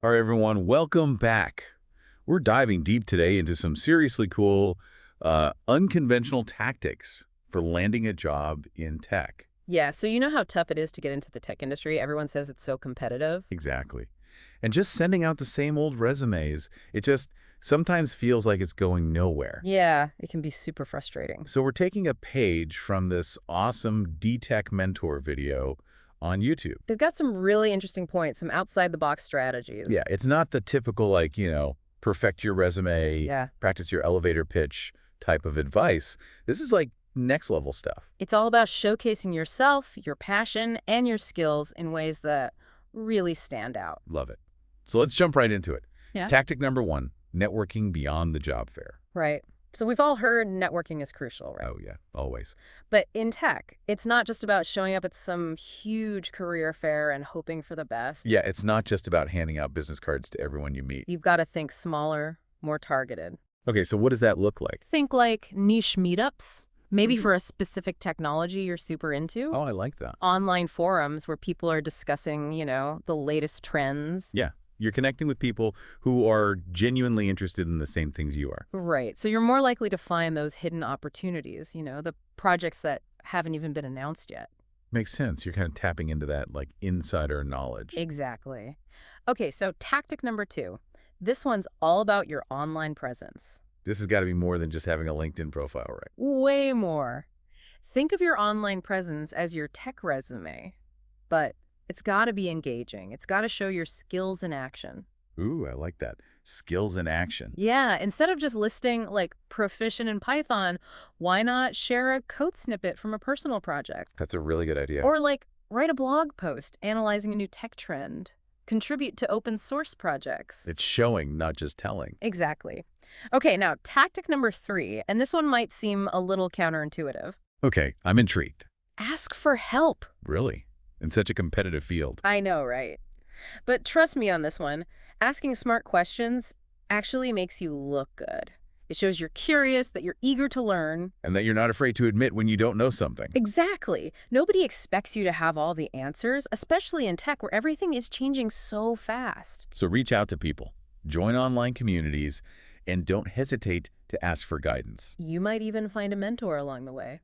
All right, everyone, welcome back. We're diving deep today into some seriously cool, unconventional tactics for landing a job in tech. Yeah, so you know how tough it is to get into the tech industry? Everyone says it's so competitive. Exactly. And just sending out the same old resumes, it just sometimes feels like it's going nowhere. Yeah, it can be super frustrating. So we're taking a page from this awesome D-Tech mentor video on YouTube. They've got some really interesting points, some outside the box strategies. Yeah, it's not the typical, perfect your resume, Yeah, practice your elevator pitch type of advice. This is like next level stuff. it's all about showcasing yourself, your passion, and your skills in ways that really stand out. Love it. So let's jump right into it. Yeah. Tactic number one, networking beyond the job fair. Right. So we've all heard networking is crucial, right? Oh, yeah, always. But in tech, it's not just about showing up at some huge career fair and hoping for the best. Yeah, it's not just about handing out business cards to everyone you meet. You've got to think smaller, more targeted. Okay, so what does that look like? Think like niche meetups, maybe for a specific technology you're super into. Oh, I like that. Online forums where people are discussing, the latest trends. Yeah, you're connecting with people who are genuinely interested in the same things you are. Right. So you're more likely to find those hidden opportunities, the projects that haven't even been announced yet. Makes sense. You're kind of tapping into that like insider knowledge. Exactly. Okay, so tactic number 2. This one's all about your online presence. This has got to be more than just having a LinkedIn profile, right? Way more. Think of your online presence as your tech resume, but it's got to be engaging. It's got to show your skills in action. Ooh, I like that. Skills in action. Yeah, instead of just listing like proficient in Python, why not share a code snippet from a personal project? That's a really good idea. Or like write a blog post analyzing a new tech trend. Contribute to open source projects. It's showing, not just telling. Exactly. Okay, now tactic number 3, and this one might seem a little counterintuitive. Okay, I'm intrigued. Ask for help. Really? In such a competitive field. I know, right? But trust me on this one, asking smart questions actually makes you look good. It shows you're curious, that you're eager to learn. And that you're not afraid to admit when you don't know something. Exactly. Nobody expects you to have all the answers, especially in tech where everything is changing so fast. So reach out to people, join online communities, and don't hesitate to ask for guidance. You might even find a mentor along the way.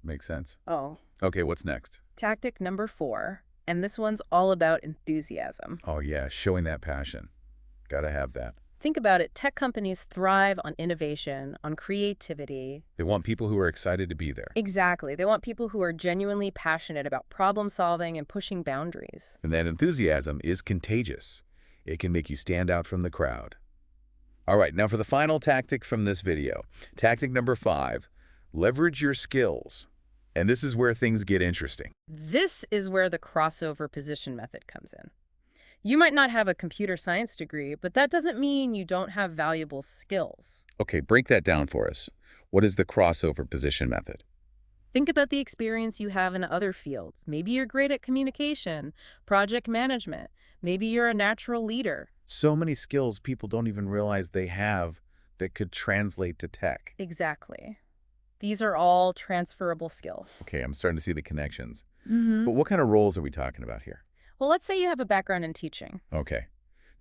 Makes sense. Oh. Okay, what's next? Tactic number 4, and this one's all about enthusiasm. Oh yeah, showing that passion. Gotta have that. Think about it. Tech companies thrive on innovation, on creativity. They want people who are excited to be there. Exactly. They want people who are genuinely passionate about problem solving and pushing boundaries. And that enthusiasm is contagious. It can make you stand out from the crowd. All right, now for the final tactic from this video. Tactic number 5, leverage your skills. And this is where things get interesting. This is where the crossover position method comes in. You might not have a computer science degree, but that doesn't mean you don't have valuable skills. Okay, break that down for us. What is the crossover position method? Think about the experience you have in other fields. Maybe you're great at communication, project management. Maybe you're a natural leader. So many skills people don't even realize they have that could translate to tech. Exactly. These are all transferable skills. Okay, I'm starting to see the connections. Mm-hmm. But what kind of roles are we talking about here? Well, let's say you have a background in teaching. Okay.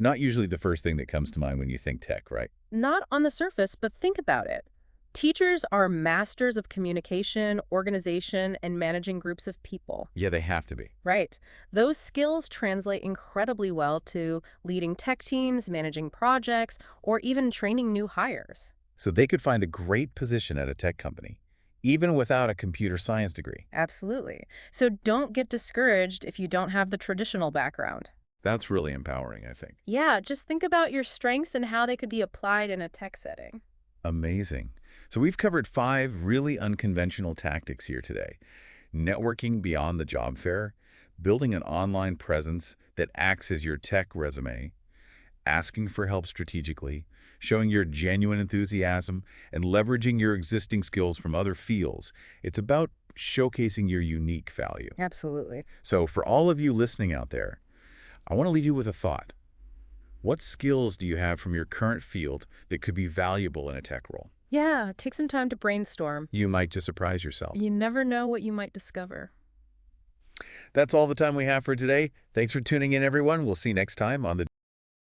Not usually the first thing that comes to mind when you think tech, right? Not on the surface, but think about it. Teachers are masters of communication, organization, and managing groups of people. Yeah, they have to be. Right. Those skills translate incredibly well to leading tech teams, managing projects, or even training new hires. So they could find a great position at a tech company, even without a computer science degree. Absolutely. So don't get discouraged if you don't have the traditional background. That's really empowering, I think. Yeah, just think about your strengths and how they could be applied in a tech setting. Amazing. So we've covered 5 really unconventional tactics here today. Networking beyond the job fair, building an online presence that acts as your tech resume, asking for help strategically, showing your genuine enthusiasm, and leveraging your existing skills from other fields. It's about showcasing your unique value. Absolutely. So for all of you listening out there, I want to leave you with a thought. What skills do you have from your current field that could be valuable in a tech role? Yeah, take some time to brainstorm. You might just surprise yourself. You never know what you might discover. That's all the time we have for today. Thanks for tuning in, everyone. We'll see you next time on the